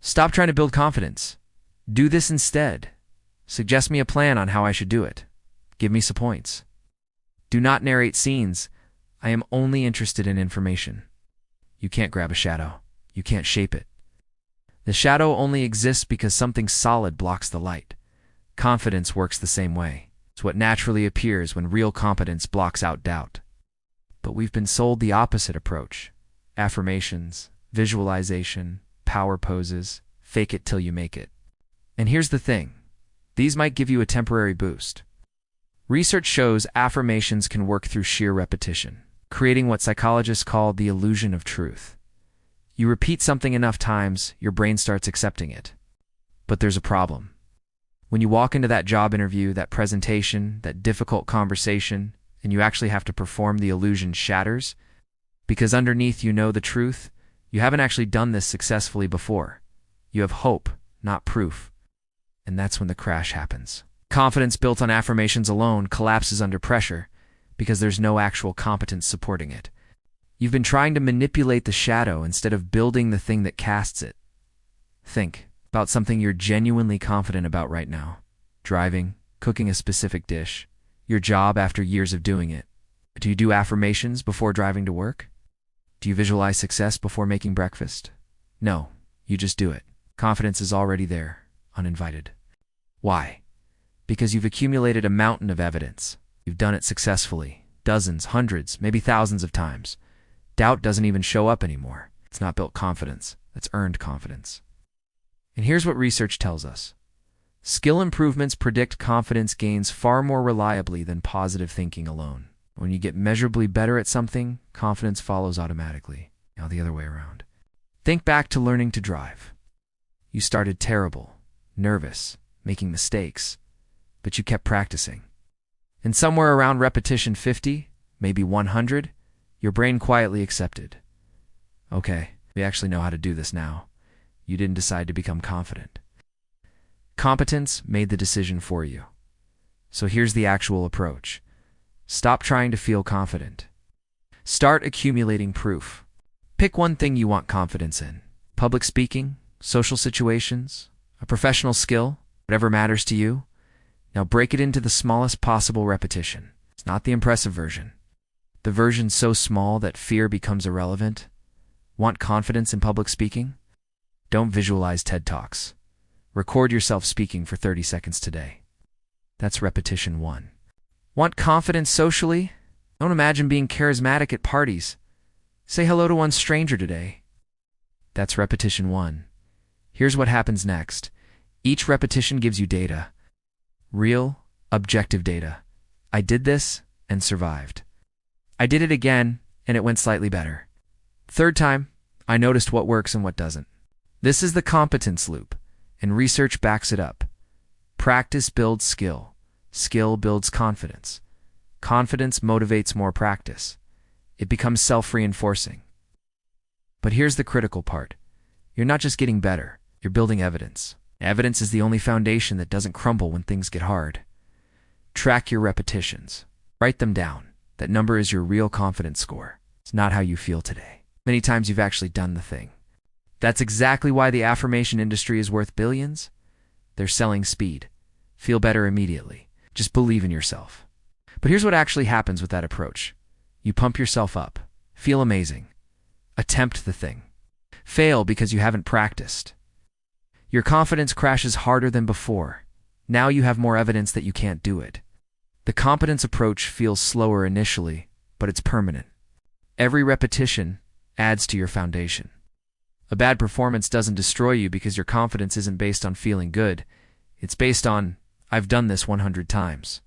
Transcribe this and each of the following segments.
Stop trying to build confidence. Do this instead. Suggest me a plan on how I should do it. Give me some points. Do not narrate scenes. I am only interested in information. You can't grab a shadow. You can't shape it. The shadow only exists because something solid blocks the light. Confidence works the same way. It's what naturally appears when real competence blocks out doubt. But we've been sold the opposite approach. Affirmations, visualization, power poses, fake it till you make it. And here's the thing. These might give you a temporary boost. Research shows affirmations can work through sheer repetition, creating what psychologists call the illusion of truth. You repeat something enough times, your brain starts accepting it. But there's a problem. When you walk into that job interview, that presentation, that difficult conversation, and you actually have to perform, the illusion shatters. Because underneath you know the truth, you haven't actually done this successfully before. You have hope, not proof. And that's when the crash happens. Confidence built on affirmations alone collapses under pressure because there's no actual competence supporting it. You've been trying to manipulate the shadow instead of building the thing that casts it. Think about something you're genuinely confident about right now. Driving, cooking a specific dish, your job after years of doing it. Do you do affirmations before driving to work? Do you visualize success before making breakfast? No, you just do it. Confidence is already there, uninvited. Why? Because you've accumulated a mountain of evidence. You've done it successfully, dozens, hundreds, maybe thousands of times. Doubt doesn't even show up anymore. It's not built confidence, it's earned confidence. And here's what research tells us. Skill improvements predict confidence gains far more reliably than positive thinking alone. When you get measurably better at something, confidence follows automatically. Now the other way around. Think back to learning to drive. You started terrible, nervous, making mistakes, but you kept practicing. And somewhere around repetition 50, maybe 100, your brain quietly accepted. Okay, we actually know how to do this now. You didn't decide to become confident. Competence made the decision for you. So here's the actual approach. Stop trying to feel confident. Start accumulating proof. Pick one thing you want confidence in. Public speaking, social situations, a professional skill, whatever matters to you. Now break it into the smallest possible repetition. It's not the impressive version. The version so small that fear becomes irrelevant. Want confidence in public speaking? Don't visualize TED Talks. Record yourself speaking for 30 seconds today. That's repetition 1. Want confidence socially? Don't imagine being charismatic at parties. Say hello to one stranger today. That's repetition 1. Here's what happens next. Each repetition gives you data. Real, objective data. I did this and survived. I did it again and it went slightly better. Third time, I noticed what works and what doesn't. This is the competence loop, and research backs it up. Practice builds skill. Skill builds confidence. Confidence motivates more practice. It becomes self-reinforcing. But here's the critical part. You're not just getting better, you're building evidence. Evidence is the only foundation that doesn't crumble when things get hard. Track your repetitions. Write them down. That number is your real confidence score. It's not how you feel today. Many times you've actually done the thing. That's exactly why the affirmation industry is worth billions. They're selling speed. Feel better immediately. Just believe in yourself. But here's what actually happens with that approach. You pump yourself up. Feel amazing. Attempt the thing. Fail because you haven't practiced. Your confidence crashes harder than before. Now you have more evidence that you can't do it. The competence approach feels slower initially, but it's permanent. Every repetition adds to your foundation. A bad performance doesn't destroy you because your confidence isn't based on feeling good. It's based on, I've done this 100 times.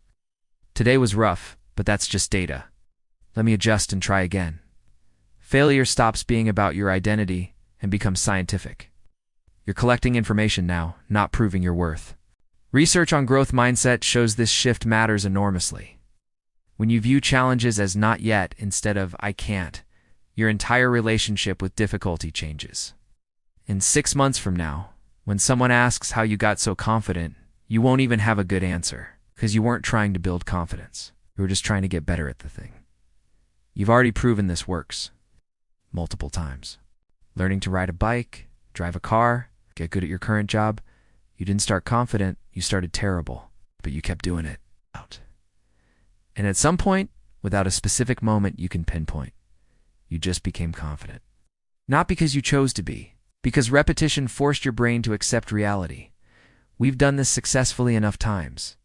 Today was rough, but that's just data. Let me adjust and try again. Failure stops being about your identity and becomes scientific. You're collecting information now, not proving your worth. Research on growth mindset shows this shift matters enormously. When you view challenges as not yet instead of I can't, your entire relationship with difficulty changes. In 6 months from now, when someone asks how you got so confident, you won't even have a good answer because you weren't trying to build confidence. You were just trying to get better at the thing. You've already proven this works multiple times. Learning to ride a bike, drive a car, Get good at your current job? You didn't start confident, you started terrible, but you kept doing it. And at some point, without a specific moment you can pinpoint, you just became confident. Not because you chose to be, because repetition forced your brain to accept reality. We've done this successfully enough times.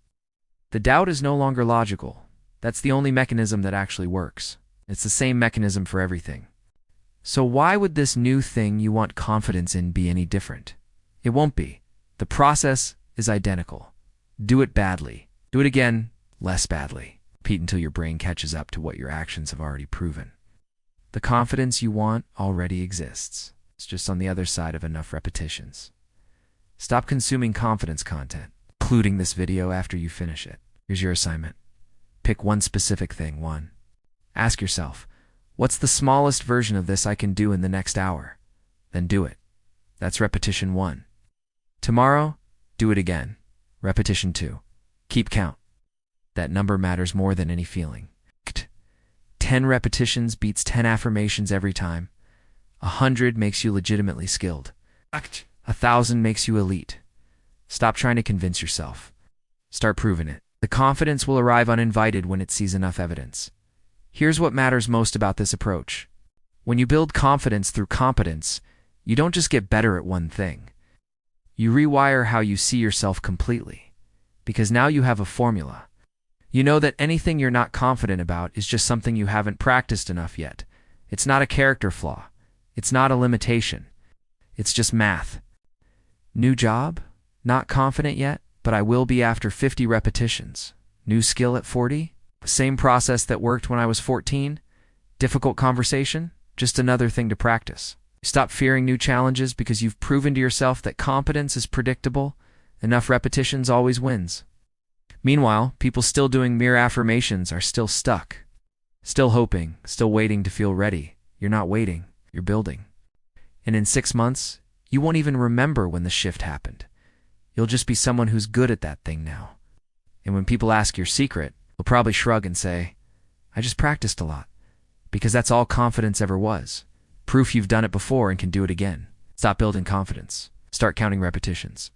The doubt is no longer logical. That's the only mechanism that actually works. It's the same mechanism for everything. So why would this new thing you want confidence in be any different? It won't be. The process is identical. Do it badly. Do it again, less badly. Repeat until your brain catches up to what your actions have already proven. The confidence you want already exists. It's just on the other side of enough repetitions. Stop consuming confidence content, including this video after you finish it. Here's your assignment. Pick one specific thing. 1. Ask yourself, what's the smallest version of this I can do in the next hour? Then do it. That's repetition 1. Tomorrow, do it again. Repetition 2. Keep count. That number matters more than any feeling. 10 repetitions beats 10 affirmations every time. 100 makes you legitimately skilled. 1,000 makes you elite. Stop trying to convince yourself. Start proving it. The confidence will arrive uninvited when it sees enough evidence. Here's what matters most about this approach. When you build confidence through competence, you don't just get better at one thing. You rewire how you see yourself completely. Because now you have a formula. You know that anything you're not confident about is just something you haven't practiced enough yet. It's not a character flaw. It's not a limitation. It's just math. New job? Not confident yet, but I will be after 50 repetitions. New skill at 40? Same process that worked when I was 14? Difficult conversation? Just another thing to practice. Stop fearing new challenges because you've proven to yourself that competence is predictable. Enough repetitions always wins. Meanwhile, people still doing mere affirmations are still stuck. Still hoping, still waiting to feel ready. You're not waiting, you're building. And in 6 months, you won't even remember when the shift happened. You'll just be someone who's good at that thing now. And when people ask your secret, you'll probably shrug and say, I just practiced a lot. Because that's all confidence ever was. Proof you've done it before and can do it again. Stop building confidence. Start counting repetitions.